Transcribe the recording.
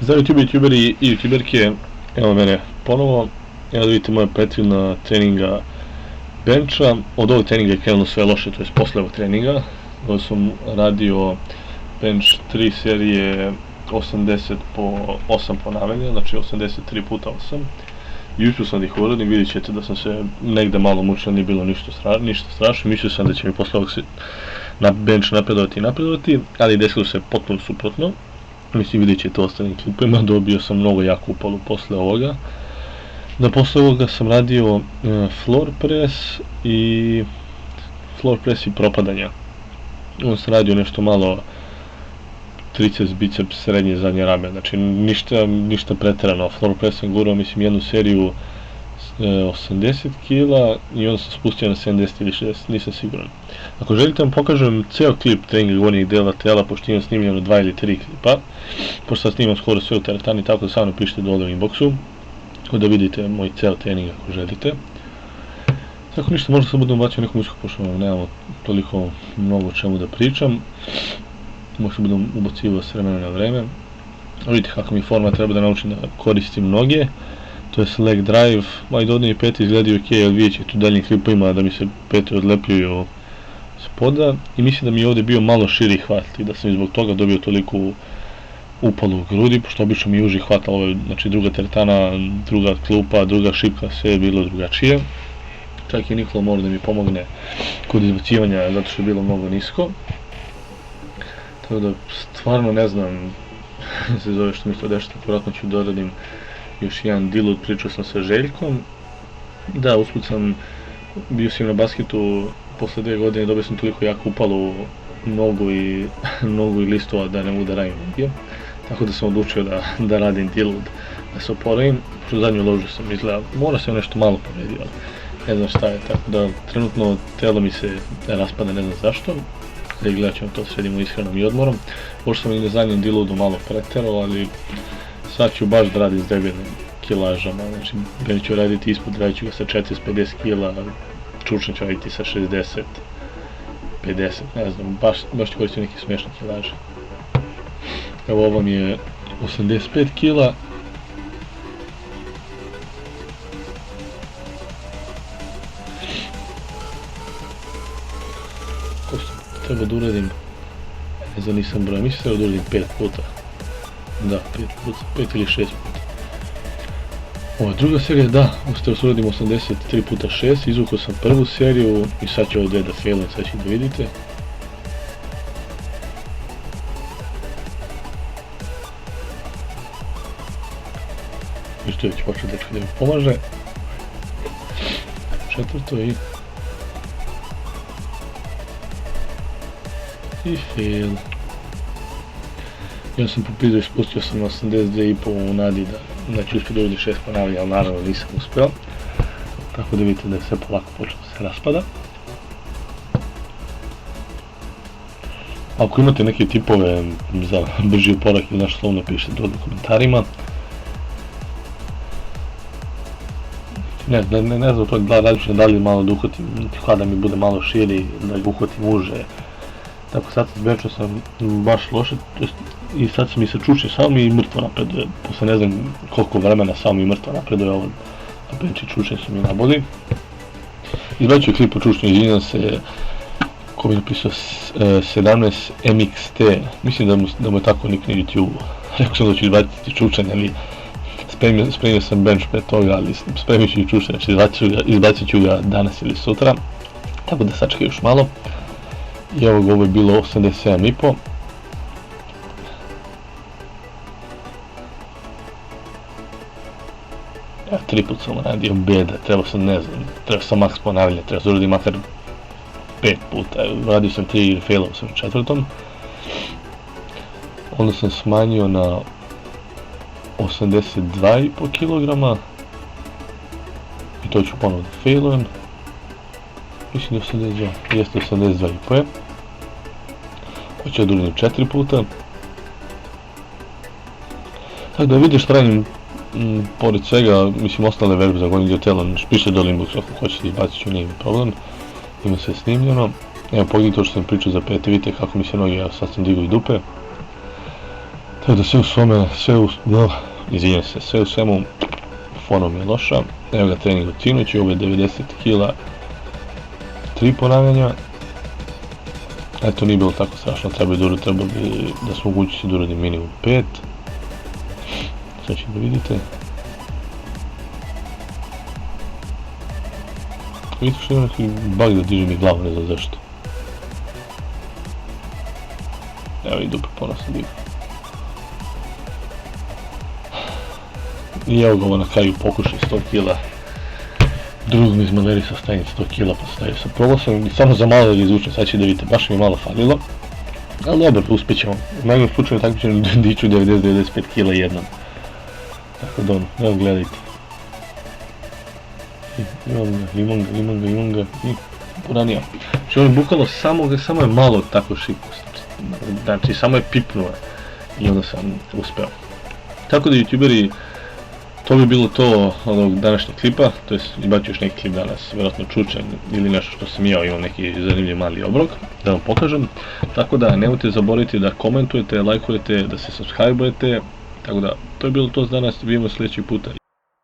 Zdravo youtuberi i youtuberke, evo mene ponovo, evo da vidite moja prethodna treninga bencha. Od ovog treninga je krenulo sve loše, to je posle ovog treninga. Ovo sam radio bench 3 serije 80 po 8 ponavljanja, znači 83 puta 8. I uspio sam da ih uradim, vidjet ćete da sam se negde malo mučio, nije bilo ništa strašno. Mislio sam da će mi posle ovog na bench napredovati, ali desilo se potpuno suprotno. Mislim, vidjet ćete ostalim klipima, dobio sam mnogo jaku upalu posle ovoga. Posle ovoga sam radio floor press i propadanja. On sam radio nešto malo triceps, biceps, srednje, zadnje rame, znači ništa preterano. Floor press sam gurao, mislim, jednu seriju 80 kila i onda sam spustio na 70 ili 60, nisam siguran. Ako želite vam pokažem ceo klip treninga gornjeg dela tela, pošto imam snimljeno 2 ili 3 klipa, pošto sad snimam skoro sve u teretani, tako da samo pišite dole u inboxu, tako da vidite moj ceo trening ako želite. Tako ništa, možda sad budem bacio neku muziku, pošto nemamo toliko mnogo o čemu da pričam. Možda budem ubacivao s vremena na vreme. Vidite kako mi forma, treba da naučim da koristim noge. To je leg drive, moj donji peti izgledaju ok, ali vidjet ćete u daljnjim klipovima da mi se peti odlepljuju spoda i mislim da mi je ovdje bio malo širi hvat i da sam zbog toga dobio toliku upalu u grudi, pošto obično mi uži hvat, ali ovo je znači druga teretana, druga klupa, druga šipka, sve je bilo drugačije. Čak i Nikola mora da mi pomogne kod izbacivanja zato što je bilo mnogo nisko. Tako da stvarno ne znam se zove što mi to dešta, vjerojatno ću doradim još jedan deload, pričao sam sa Željkom. Da, usput sam bio sam na basketu posle 2 godine, dobio sam toliko jako upalu nogu i listova da ne mogu da radim noge. Tako da sam odlučio da radim deload, da se oporavim, pošto zadnju ložu sam izgleda, mora se nešto malo povredio, ali ne znam šta je, tako da trenutno telo mi se raspada, ne znam zašto. Gledat ćemo to sredimo ishranom i odmorom, pošto sam i na zadnjem deloadu malo preterao, ali sad ću baš da radim s debilnim kilažama, znači bench ću raditi ispod, radit ću ga sa 40-50 kila, čučne ću raditi sa 60, 50, ne znam, baš ću koristiti neki smešni kilaže. Evo ovo mi je 85 kila. Ko što treba da uradim, ne znam, nisam broj, mislim treba da uradim 5 puta. Da, 5 ili 6 puta. Ovo druga serija, da, uspio sam uradim 83 puta 6, izvukao sam prvu seriju i sad ću ovdje da failam, sad ću da vidite. I što već počeo da mi pomaže. Četvrto i fail. Ja sam popizao i spustio sam na 82,5 u nadi da ću uspio da uradim 6 ponavljanja, ali naravno nisam uspio. Tako da vidite da je sve polako počelo da se raspada. Ako imate neke tipove za brži oporavak ili nešto slovno pišite dole u komentarima. Ne znam to da različno da li malo da uhvatim kada mi bude malo širi, da ga uhvatim uže. Tako sad s benchom sam baš loše i sad sam i sa čučnje samo i mrtvo napreduje. Posle ne znam koliko vremena samo i mrtvo napreduje ovo na bench i čučnje su mi naboli. Izbaću klip o čučnju, izvinjam se, ko mi je napisao 17 MXT, mislim da mu je tako nick na YouTube. Rekao sam da ću izbaciti čučnje, ali spremio sam bench pre toga, ali spremio ću i čučnje, znači izbacit ću ga danas ili sutra. Tako da sačekaj još malo. I evo ga, ovo je bilo 87,5. Ja 3 put sam radio beda, trebao sam maks ponavljati, trebao sam uradim makar 5 puta, radio sam 3 ili failao sam u četvrtom. Onda sam smanjio na 82,5 kg. I to ću ponovno da failujem. Mislim da 82, jeste 82,5 je. Hoću da uradim 4 puta. Tako da vidiš šta radim, pored svega, mislim ostale verbe za gornji dio tela, pišite dole inbox ako hoćete izbacit ću, nije mi problem. Ima sve snimljeno. Evo pogledajte to što sam pričao za pete, vidite kako mi se noge, ja sad sam digao i dupe. Tako da sve u svemu, forma mi je loša. Evo ga trening od sinoć, ovo je 90 kila, 3 ponavljanja. Eto, nije bilo tako strašno, treba bi da smo mogućnosti da uradim minimum 5. Sad ćete da vidite. Vidite što ima neki bug da diže mi glavu, ne znam zašto. Evo i dupe ponosno diga. I evo ga ovo na kraju pokušaj 100 kila. Drugom iz Malerisa stavim 100 kila pa stavio sam. Probao sam samo za malo da ga izvučem, sad će da vidite, baš mi je malo falilo. Ali dobro, uspjet ćemo. U najgorem slučaju takmičenju diću 90-95 kila jednom. Tako da ono, evo gledajte. Imam ga i poranija. Znači on je bukvalno samo je malo tako šipko. Znači samo je pipnuo i onda sam uspeo. Tako da youtuberi, to bi bilo to od današnjeg klipa, to jest imat ću još neki klip danas, vjerojatno čučan ili nešto što sam ja imam neki zanimljiv mali obrok, da vam pokažem. Tako da nemojte zaboraviti da komentujete, lajkujete, da se subscribe-ujete, tako da to je bilo to za danas, vidimo sljedeći puta.